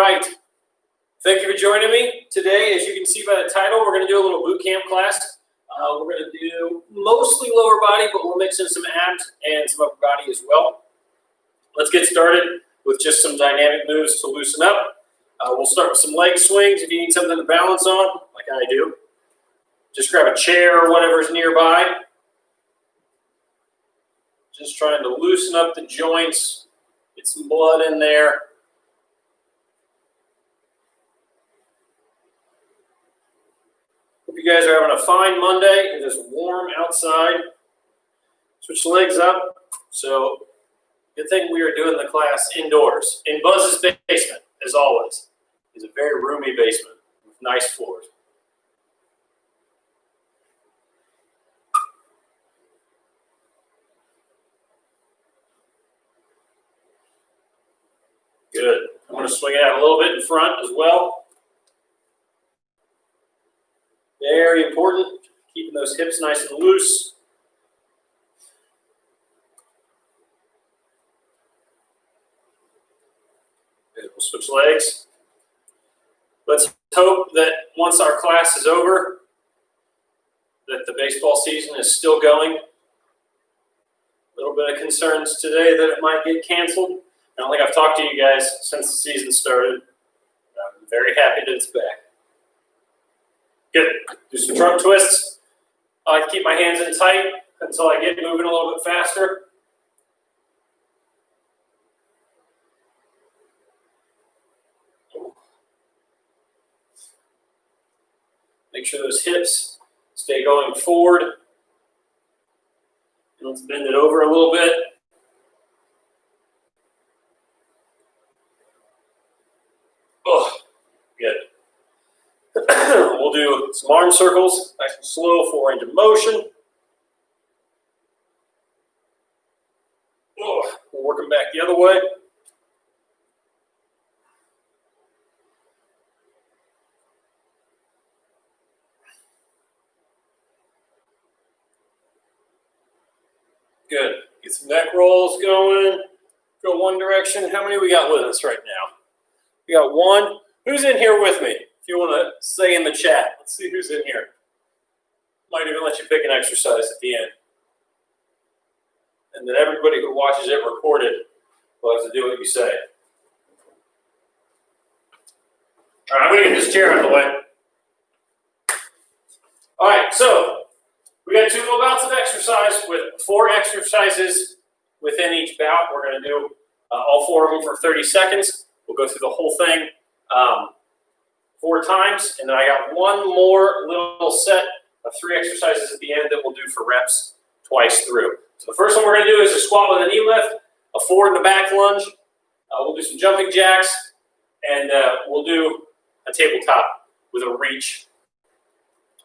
right. Thank you for joining me today. As you can see by the title, we're going to do a little boot camp class. We're going to do mostly lower body, but we'll mix in some abs and some upper body as well. Let's get started with just some dynamic moves to loosen up. We'll start with some leg swings if you need something to balance on, like I do. Just grab a chair or whatever's nearby. Just trying to loosen up the joints, get some blood in there. Hope you guys are having a fine Monday. It is warm outside. Switch the legs up. So, good thing we are doing the class indoors in Buzz's basement, as always. It's a very roomy basement with nice floors. Good. I'm going to swing it out a little bit in front as well. Very important, keeping those hips nice and loose. Good. We'll switch legs. Let's hope that once our class is over, that the baseball season is still going. A little bit of concerns today that it might get canceled. I don't think I've talked to you guys since the season started. I'm very happy that it's back. Good. Do some trunk twists. I like to keep my hands in tight until I get moving a little bit faster. Make sure those hips stay going forward. And let's bend it over a little bit. Oh, good. We'll do some arm circles, nice and slow, full range of motion. Oh, we'll work them back the other way. Good. Get some neck rolls going. Go one direction. How many we got with us right now? We got one. Who's in here with me? If you want to say in the chat, let's see who's in here. Might even let you pick an exercise at the end. And then everybody who watches it recorded will have to do what you say. All right, I'm going to get this chair out of the way. All right, so we got 2 little bouts of exercise with 4 exercises within each bout. We're going to do all 4 of them for 30 seconds. We'll go through the whole thing 4 times, and then I got one more little set of 3 exercises at the end that we'll do for reps twice through. So the first one we're going to do is a squat with a knee lift, a forward and a back lunge. We'll do some jumping jacks, and we'll do a tabletop with a reach.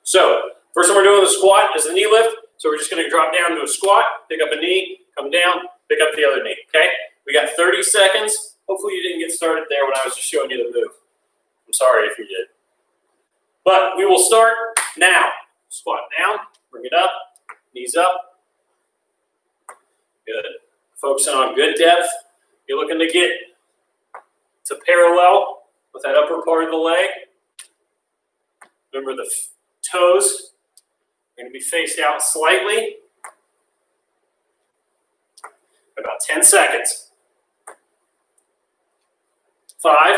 So first one we're doing the squat is the knee lift. So we're just going to drop down to a squat, pick up a knee, come down, pick up the other knee. Okay? We got 30 seconds. Hopefully you didn't get started there when I was just showing you the move. I'm sorry if you did. But we will start now. Squat down, bring it up, knees up. Good. Focusing on good depth. You're looking to get to parallel with that upper part of the leg. Remember the toes are going to be faced out slightly. About 10 seconds. 5,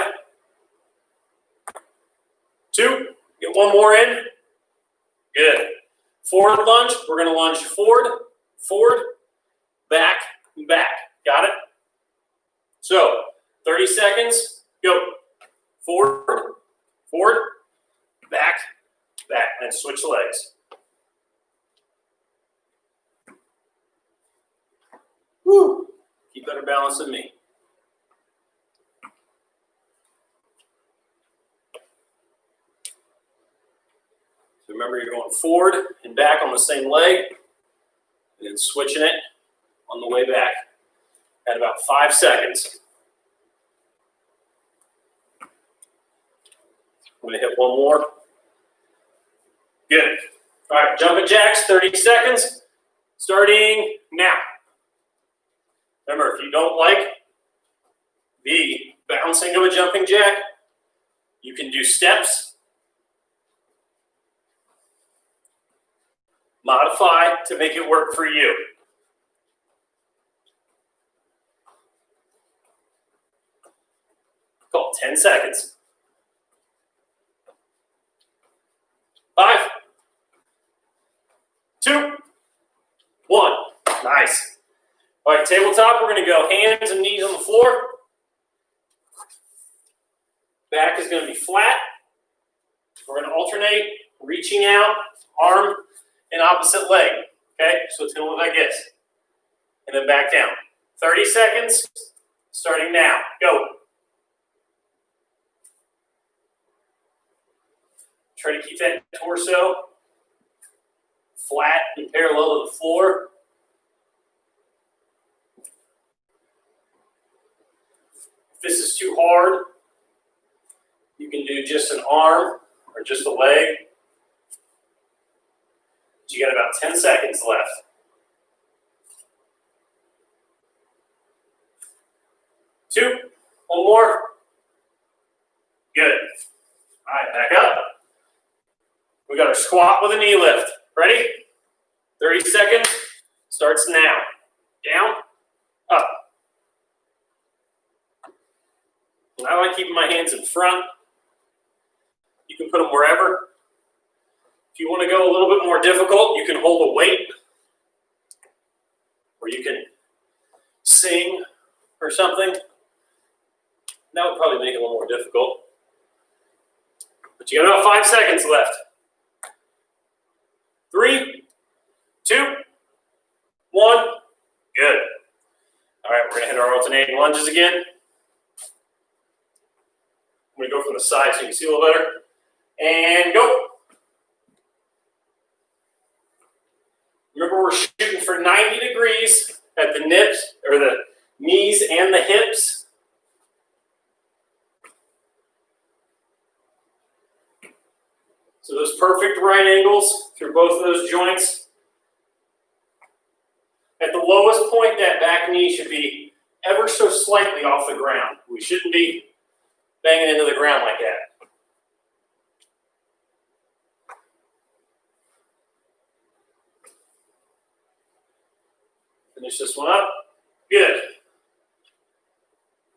2, get one more in. Good. Forward lunge, we're going to lunge forward, forward, back, and back. Got it? So, 30 seconds, go. Forward, forward, back, back, and switch legs. Woo! Keep better balance than me. So remember, you're going forward and back on the same leg, and then switching it on the way back at about 5 seconds. I'm going to hit one more. Good. All right, jumping jacks, 30 seconds, starting now. Remember, if you don't like the bouncing of a jumping jack, You can do steps, modify to make it work for you. Call 10 seconds. 5, 2, 1. Nice. All right, tabletop, we're going to go hands and knees on the floor. Back is going to be flat. We're going to alternate, reaching out, arm and opposite leg. Okay, so it's going to look like this. And then back down. 30 seconds, starting now. Go. Try to keep that torso flat and parallel to the floor. If this is too hard, you can do just an arm or just a leg. You got about 10 seconds left. 2, 1 more. Good. All right, back up. We got our squat with a knee lift. Ready? 30 seconds. Starts now. Down, up. And I like keeping my hands in front. You can put them wherever. If you want to go a little bit more difficult, you can hold a weight. Or you can sing or something. That would probably make it a little more difficult. But you got about 5 seconds left. 3, 2, 1. Good. All right, we're going to hit our alternating lunges again. I'm going to go from the side so you can see a little better. And go. Remember, we're shooting for 90 degrees at the nips, or the knees and the hips. So those perfect right angles through both of those joints. At the lowest point, that back knee should be ever so slightly off the ground. We shouldn't be banging into the ground like that. Finish this one up. Good.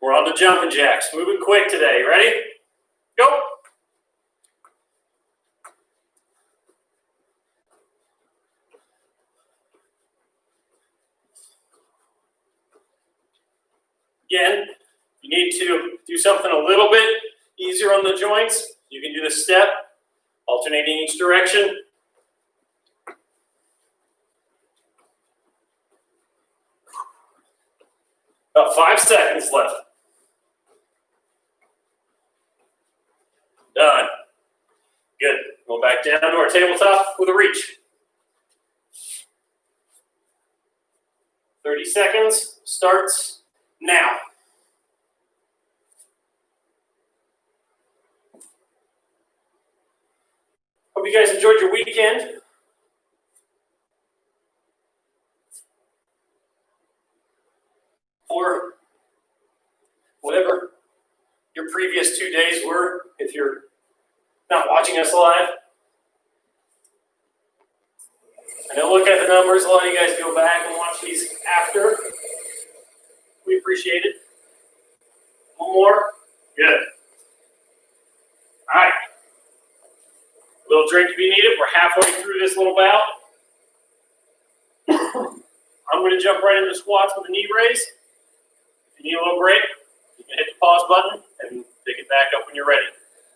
We're on to jumping jacks. Moving quick today. Ready? Go. Again, you need to do something a little bit easier on the joints. You can do the step, alternating each direction. About 5 seconds left. Done. Good. Go back down to our tabletop with a reach. 30 seconds. Starts now. Hope you guys enjoyed your weekend. Or whatever your previous 2 days were, if you're not watching us live. I know, look at the numbers. A lot of you guys go back and watch these after. We appreciate it. 1 more. Good. All right. A little drink if you need it. We're halfway through this little bout. I'm going to jump right into squats with a knee raise. If you need a little break, you can hit the pause button and pick it back up when you're ready.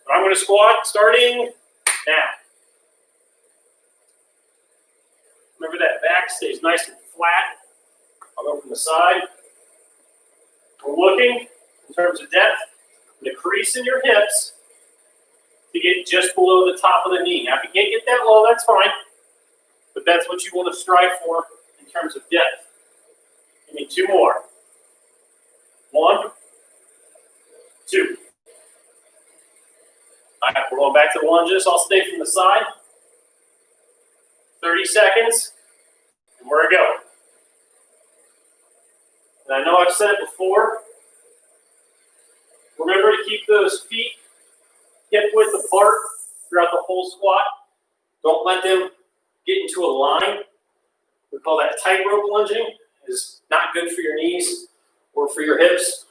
But I'm going to squat starting now. Remember that back stays nice and flat. I'll go from the side. We're looking in terms of depth, the crease in your hips to get just below the top of the knee. Now, if you can't get that low, that's fine. But that's what you want to strive for in terms of depth. Give me 2 more. 1, 2. All right, we're going back to the lunges. I'll stay from the side. 30 seconds, and we're going. And I know I've said it before. Remember to keep those feet hip width apart throughout the whole squat. Don't let them get into a line. We call that tightrope lunging. It's not good for your knees or for your hips.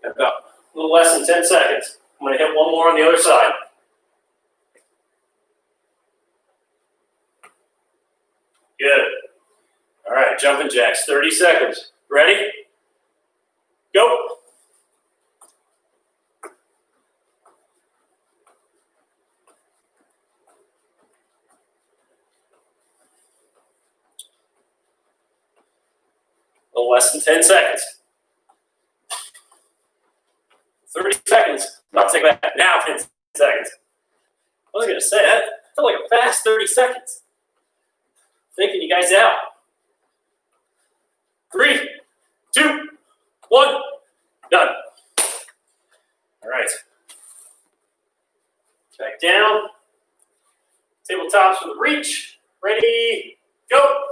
About a little less than 10 seconds. I'm going to hit one more on the other side. Good. All right, jumping jacks, 30 seconds. Ready? Go. A little less than 10 seconds. 30 seconds. I'll take that now, 10 seconds. I was going to say, that felt like a fast 30 seconds. Thinking you guys out. 3, 2, 1, done. All right. Back down. Tabletops with a reach. Ready, go.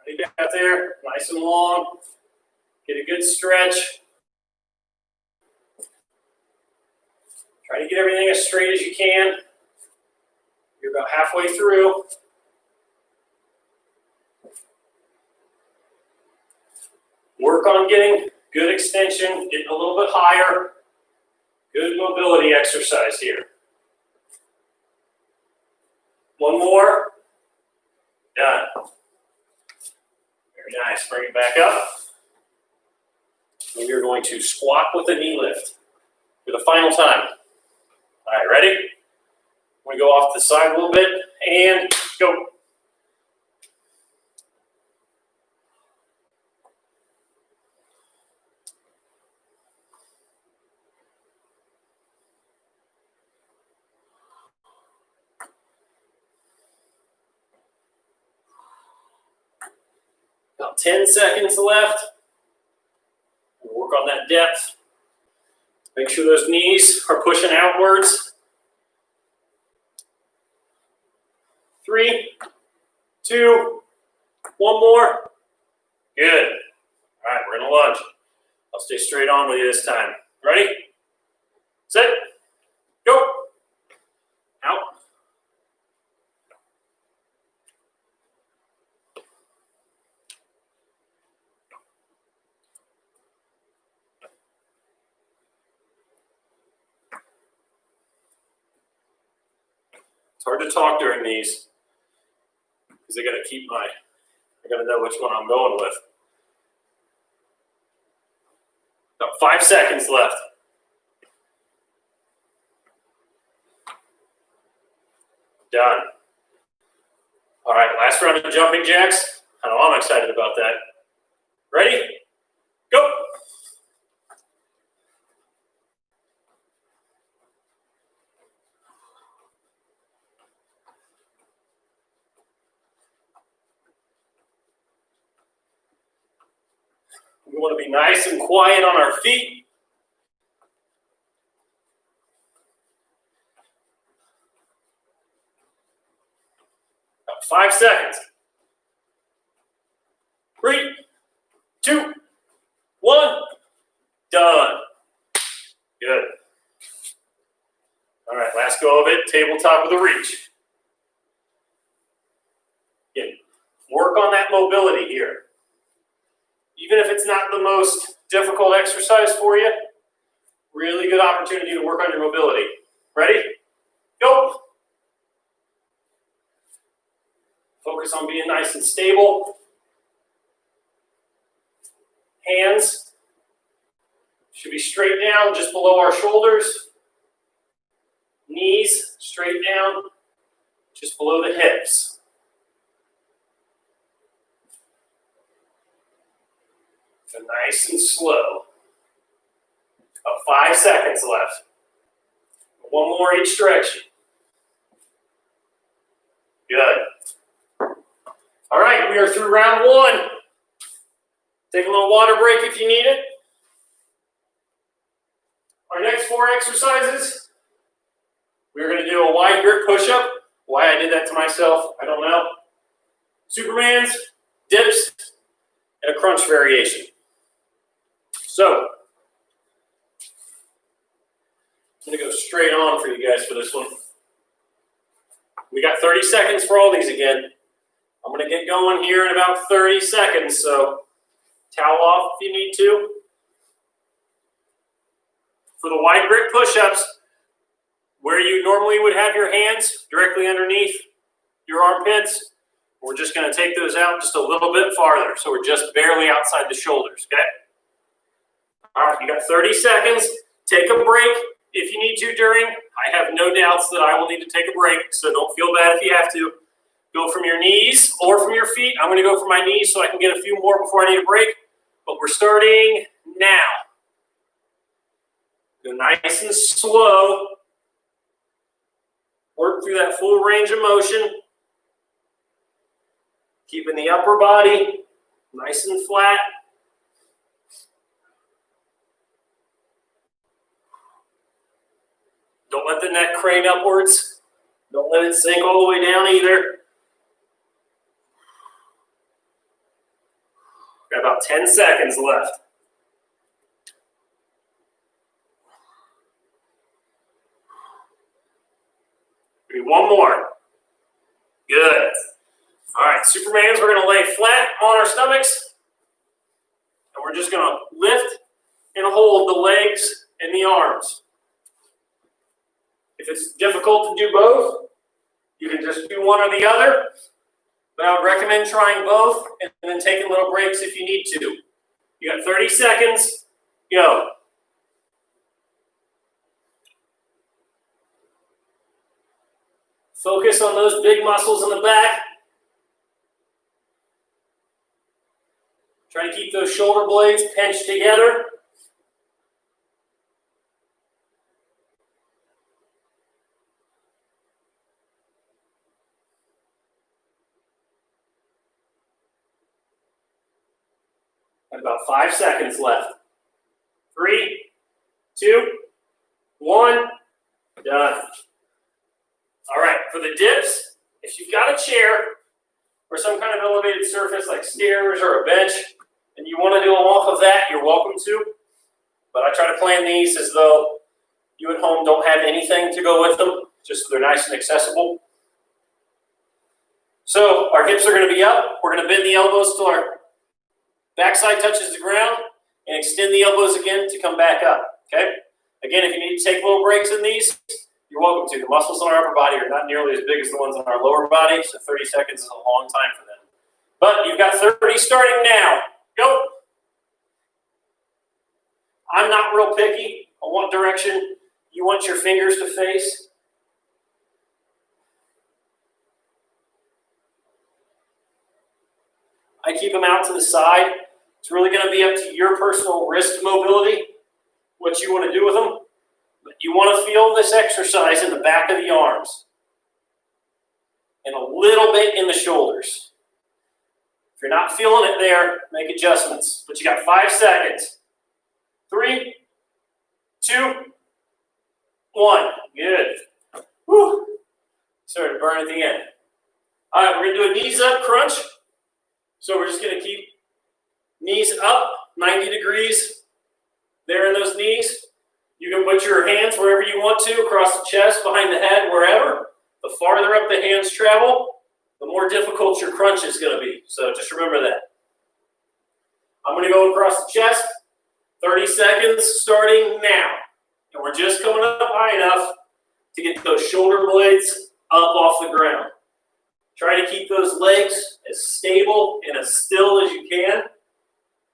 Ready out there, nice and long. Get a good stretch. Try to get everything as straight as you can. You're about halfway through. Work on getting good extension, getting a little bit higher. Good mobility exercise here. One more. Done. Very nice. Bring it back up. And you're going to squat with a knee lift for the final time. All right, ready? We go off to the side a little bit and go. About 10 seconds left. We'll work on that depth. Make sure those knees are pushing outwards. 3, 2, one more. Good. All right, we're gonna lunge. I'll stay straight on with you this time. Ready? Set. Go. Out. It's hard to talk during these because I gotta know which one I'm going with. About 5 seconds left. Done. All right, last round of jumping jacks. I know I'm excited about that. Ready? Go. We want to be nice and quiet on our feet. About 5 seconds. 3, 2, 1. Done. Good. All right, last go of it. Tabletop with a reach. Again, work on that mobility here. Even if it's not the most difficult exercise for you, really good opportunity to work on your mobility. Ready? Go. Focus on being nice and stable. Hands should be straight down just below our shoulders. Knees straight down just below the hips. So nice and slow. About 5 seconds left. One more each direction. Good. All right, we are through round 1. Take a little water break if you need it. Our next 4 exercises, we're going to do a wide grip push-up Why I did that to myself, I don't know. Supermans, dips, and a crunch variation. So, I'm gonna go straight on for you guys for this one. We got 30 seconds for all these again. I'm gonna get going here in about 30 seconds, so towel off if you need to. For the wide grip push-ups, where you normally would have your hands directly underneath your armpits, we're just gonna take those out just a little bit farther, so we're just barely outside the shoulders, okay? All right, you got 30 seconds. Take a break if you need to during. I have no doubts that I will need to take a break, so don't feel bad if you have to. Go from your knees or from your feet. I'm gonna go from my knees so I can get a few more before I need a break, but we're starting now. Go nice and slow. Work through that full range of motion. Keeping the upper body nice and flat. Don't let the neck crane upwards. Don't let it sink all the way down either. Got about 10 seconds left. Maybe one more. Good. All right, Supermans, we're going to lay flat on our stomachs. And we're just going to lift and hold the legs and the arms. If it's difficult to do both, you can just do one or the other. But I would recommend trying both and then taking little breaks if you need to. You got 30 seconds. Go. Focus on those big muscles in the back. Try to keep those shoulder blades pinched together. And about 5 seconds left. 3, 2, 1, done. All right, for the dips, if you've got a chair or some kind of elevated surface like stairs or a bench, and you want to do them off of that, you're welcome to. But I try to plan these as though you at home don't have anything to go with them, just so they're nice and accessible. So our hips are going to be up. We're going to bend the elbows till our backside touches the ground and extend the elbows again to come back up, okay? Again, if you need to take little breaks in these, you're welcome to. The muscles on our upper body are not nearly as big as the ones on our lower body, so 30 seconds is a long time for them. But you've got 30 starting now. Go. I'm not real picky on what direction you want your fingers to face. I keep them out to the side. It's really going to be up to your personal wrist mobility, what you want to do with them. But you want to feel this exercise in the back of the arms and a little bit in the shoulders. If you're not feeling it there, make adjustments. But you got 5 seconds. 3, 2, 1. Good. Whew. Started to burn at the end. All right, we're going to do a knees up crunch. So we're just going to keep knees up 90 degrees there in those knees. You can put your hands wherever you want to, across the chest, behind the head, wherever. The farther up the hands travel, the more difficult your crunch is going to be. So just remember that. I'm going to go across the chest. 30 seconds starting now. And we're just coming up high enough to get those shoulder blades up off the ground. Try to keep those legs as stable and as still as you can.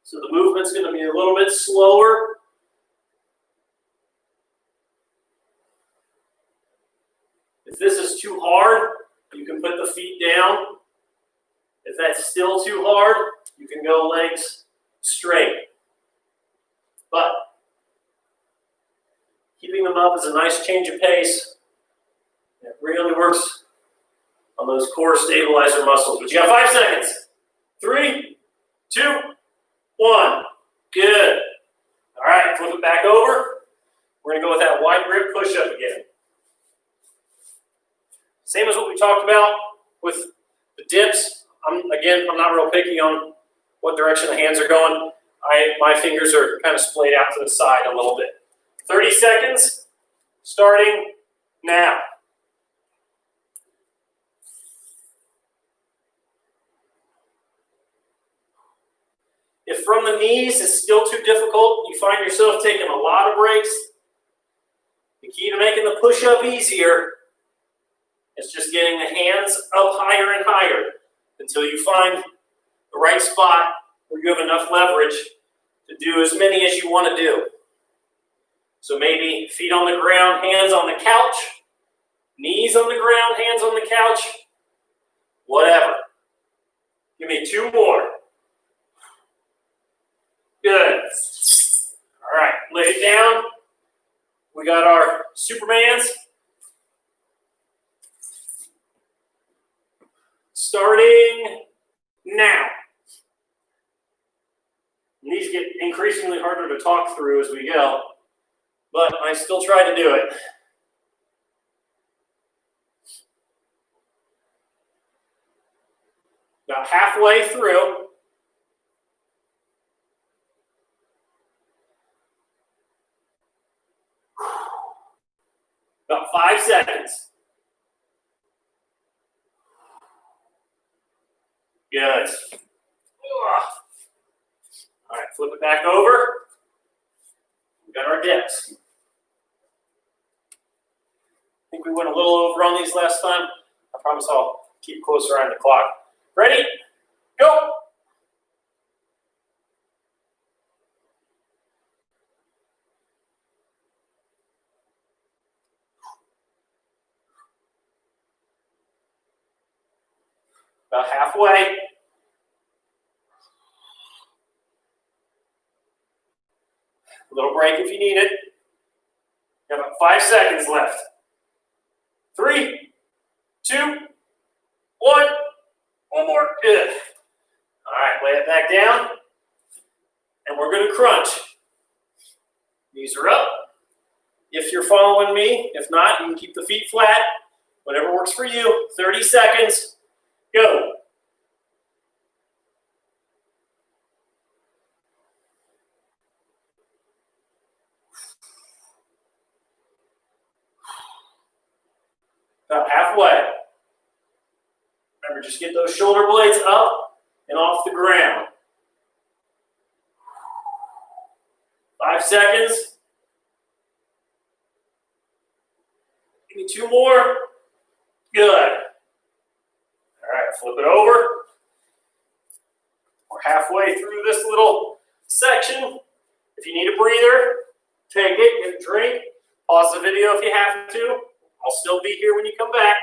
So the movement's going to be a little bit slower. If this is too hard, you can put the feet down. If that's still too hard, you can go legs straight. But keeping them up is a nice change of pace. It really works on those core stabilizer muscles. But you got 5 seconds. 3, 2, 1. Good. All right, flip it back over. We're going to go with that wide grip push-up again. Same as what we talked about with the dips. I'm not real picky on what direction the hands are going. My fingers are kind of splayed out to the side a little bit. 30 seconds, starting now. If from the knees is still too difficult, you find yourself taking a lot of breaks, the key to making the push-up easier is just getting the hands up higher and higher until you find the right spot where you have enough leverage to do as many as you want to do. So maybe feet on the ground, hands on the couch, knees on the ground, hands on the couch, whatever. Give me 2 more. Good. All right, lay it down. We got our Supermans. Starting now. And these get increasingly harder to talk through as we go, but I still try to do it. About halfway through. About 5 seconds. Good. All right, flip it back over. We got our dips. I think we went a little over on these last time. I promise I'll keep closer on the clock. Ready? Go! About halfway. A little break if you need it. You have about 5 seconds left. 3, 2, 1. One more. Good. All right, lay it back down. And we're going to crunch. Knees are up. If you're following me, if not, you can keep the feet flat. Whatever works for you. 30 seconds. Go. About halfway. Remember, just get those shoulder blades up and off the ground. 5 seconds. Give me 2 more. Good. All right, flip it over. We're halfway through this little section. If you need a breather, take it, get a drink. Pause the video if you have to. I'll still be here when you come back.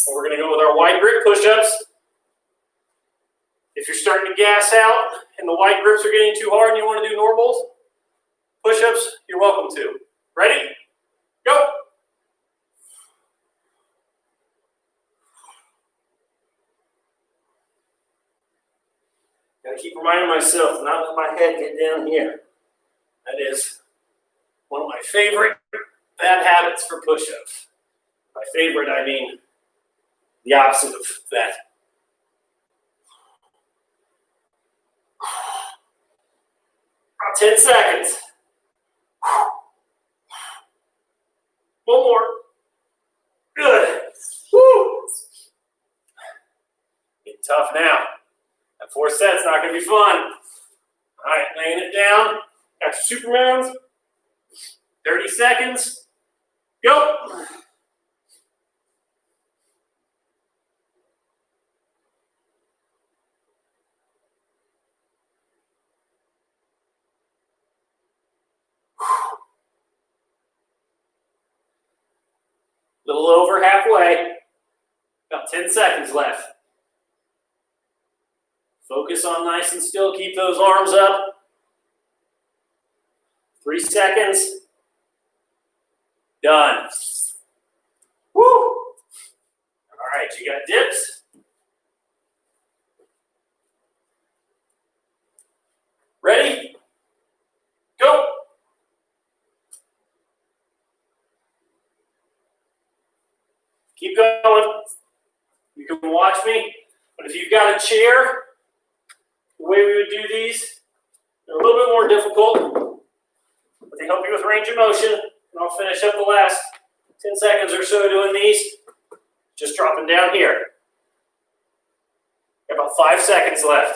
And we're going to go with our wide grip push-ups. If you're starting to gas out and the wide grips are getting too hard and you want to do normals, push-ups, you're welcome to. Ready? Go! Gotta keep reminding myself to not let my head get down here. That is one of my favorite bad habits for push-ups. By favorite, I mean the opposite of that. About 10 seconds. One more. Good. Woo. Getting tough now. That 4 sets not going to be fun. All right, laying it down. Got your Supermans. 30 seconds. Go. A little over halfway. About 10 seconds left. Focus on nice and still. Keep those arms up. 3 seconds. Done. Woo! All right, you got dips. Ready? Go! Keep going. You can watch me, but if you've got a chair, the way we would do these, they're a little bit more difficult, but they help you with range of motion. And I'll finish up the last 10 seconds or so doing these. Just dropping down here. Got about 5 seconds left.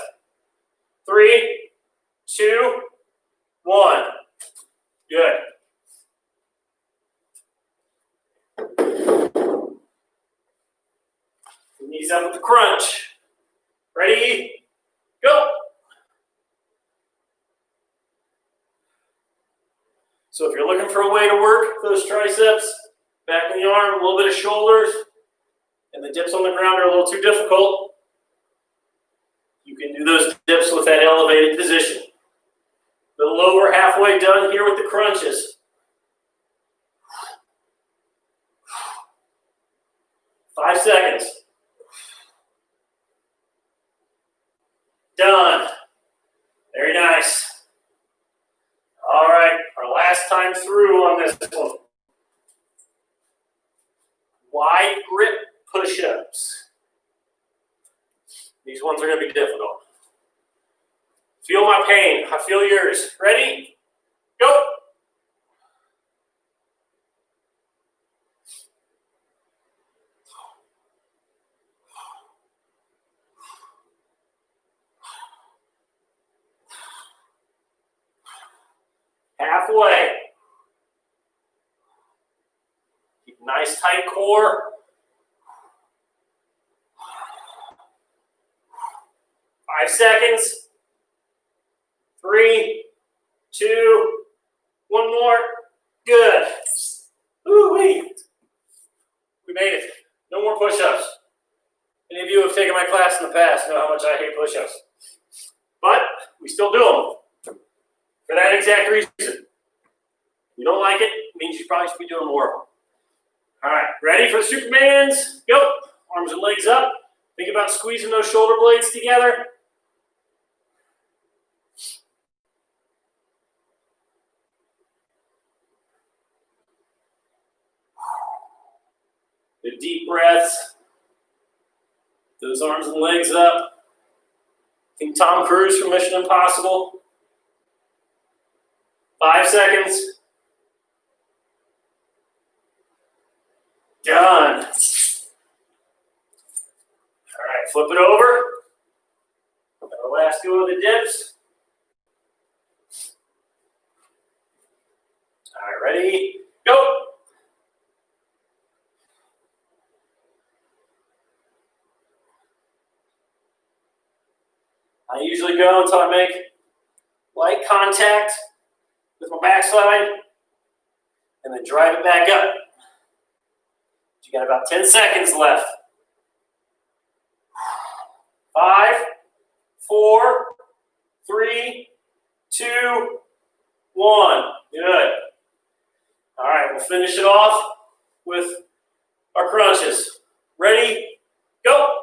3, 2, 1. Good. Knees up with the crunch. Ready? Go. So if you're looking for a way to work those triceps, back in the arm, a little bit of shoulders, and the dips on the ground are a little too difficult, you can do those dips with that elevated position. A little over halfway done here with the crunches. 5 seconds. Done. Very nice. All right, our last time through on this one. Wide grip push-ups. These ones are going to be difficult. Feel my pain. I feel yours. Ready? Go. Halfway. Keep nice tight core. 5 seconds. 3, 2, 1 more. Good. Ooh-wee. We made it. No more push-ups. Any of you who have taken my class in the past know how much I hate push-ups. But we still do them. For that exact reason. If you don't like it, it means you probably should be doing more of them. All right, ready for the Supermans? Go. Arms and legs up. Think about squeezing those shoulder blades together. Good deep breaths. Those arms and legs up. Think Tom Cruise from Mission Impossible. 5 seconds. Done. All right, flip it over. Our last go of the dips. All right, ready? Go. I usually go until I make light contact with my backside and then drive it back up. You got about 10 seconds left. 5, 4, 3, 2, 1. Good. All right, we'll finish it off with our crunches. Ready? Go.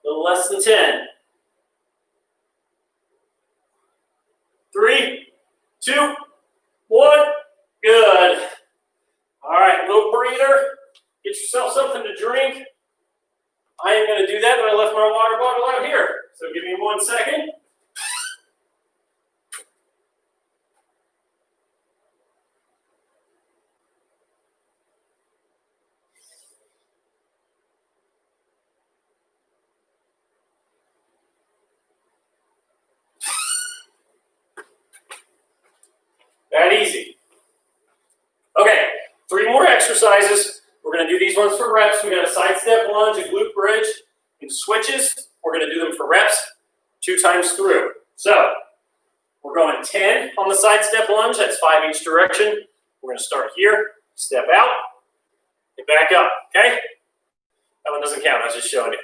A little less than 10. 3, 2, 1. Good. All right, little breather. Get yourself something to drink. I am going to do that, but I left my water bottle out here. So give me 1 second. That easy. Okay, 3 more exercises. We're going to do these ones for reps. We got a side step lunge, a glute bridge, and switches. We're going to do them for reps 2 times through. So we're going 10 on the side step lunge. That's 5 each direction. We're going to start here, step out, and back up. Okay? That one doesn't count. I was just showing you.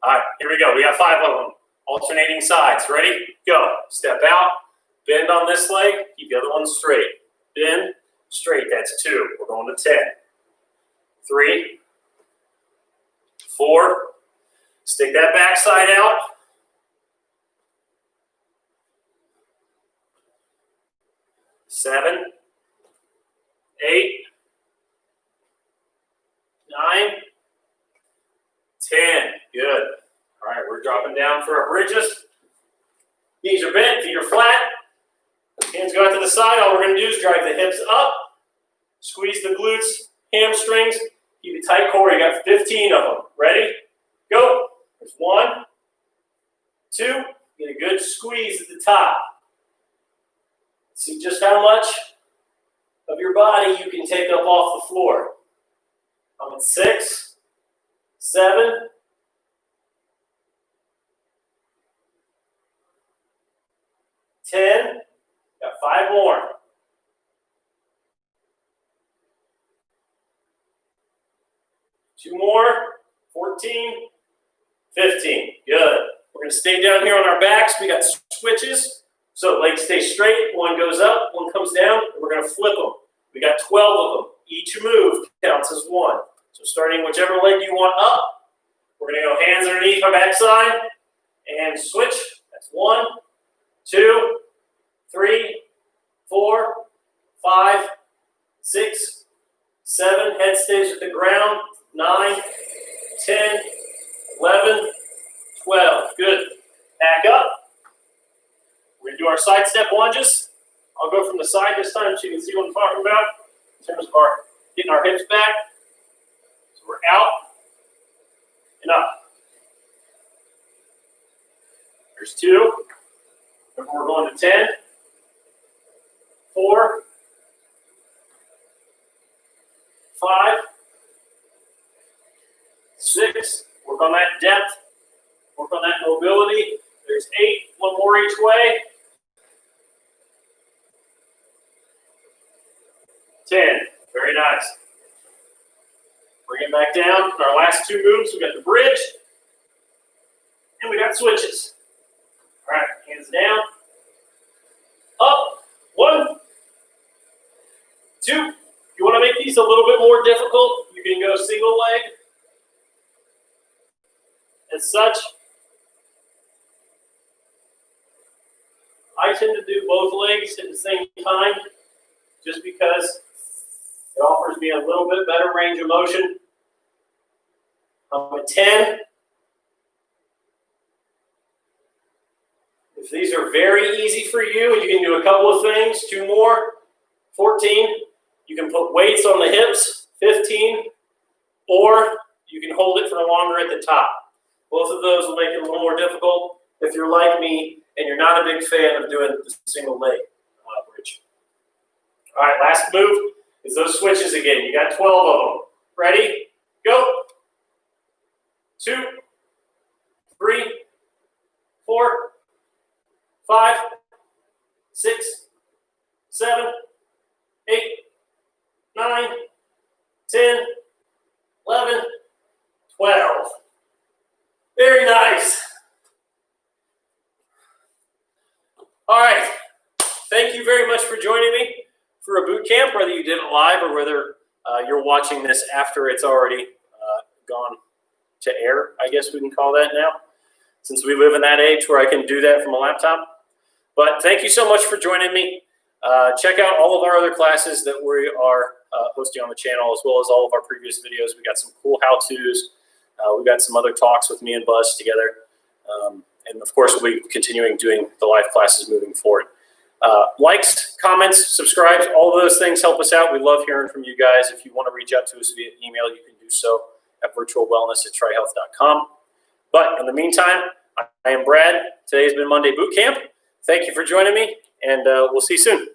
All right, here we go. We got 5 of them. Alternating sides. Ready? Go. Step out. Bend on this leg. Keep the other one straight. Bend. Straight. That's 2. We're going to 10. 3, 4. Stick that backside out. 7, 8, 9, 10. Good. All right, we're dropping down for our bridges. Knees are bent, feet are flat. Hands go out to the side. All we're going to do is drive the hips up, squeeze the glutes, hamstrings, keep a tight core. You got 15 of them. Ready? Go. There's 1, 2. Get a good squeeze at the top. See just how much of your body you can take up off the floor. I'm at 6, 7, 10. Got 5 more. 2 more. 14, 15. Good. We're going to stay down here on our backs. We got switches. So legs stay straight. 1 goes up, 1 comes down, and we're going to flip them. We got 12 of them. Each move counts as 1. So starting whichever leg you want up, we're going to go hands underneath our backside and switch. That's 1, 2, 3, 4, 5, 6, 7. Head stays at the ground. 9, 10, 11, 12. Good. Back up. We're going to do our side step lunges. I'll go from the side this time so you can see what I'm talking about in terms of our getting our hips back. So we're out and up. There's 2. Remember, we're going to 10, 4, 5, 6. Work on that depth. Work on that mobility. There's 8. 1 more each way. 10. Very nice. Bring it back down. Our last 2 moves, we got the bridge, and we got switches. All right, hands down. Up. 1, 2. If you want to make these a little bit more difficult, you can go single leg. As such, I tend to do both legs at the same time just because it offers me a little bit better range of motion. I'm at 10. If these are very easy for you, you can do a couple of things. 2 more. 14. You can put weights on the hips. 15. Or you can hold it for longer at the top. Both of those will make it a little more difficult if you're like me and you're not a big fan of doing the single leg bridge. All right, last move is those switches again. You got 12 of them. Ready? Go. 2, 3, 4, 5, 6, 7, 8, 9, 10, 11, 12. Very nice. All right. Thank you very much for joining me for a boot camp, whether you did it live or whether you're watching this after it's already gone to air, I guess we can call that now, since we live in that age where I can do that from a laptop. But thank you so much for joining me. Check out all of our other classes that we are hosting on the channel, as well as all of our previous videos. We got some cool how-tos. We've got some other talks with me and Buzz together. And of course, we'll be continuing doing the live classes moving forward. Likes, comments, subscribes, all of those things help us out. We love hearing from you guys. If you want to reach out to us via email, you can do so at virtualwellness@tryhealth.com. But in the meantime, I am Brad. Today has been Monday Boot Camp. Thank you for joining me, and we'll see you soon.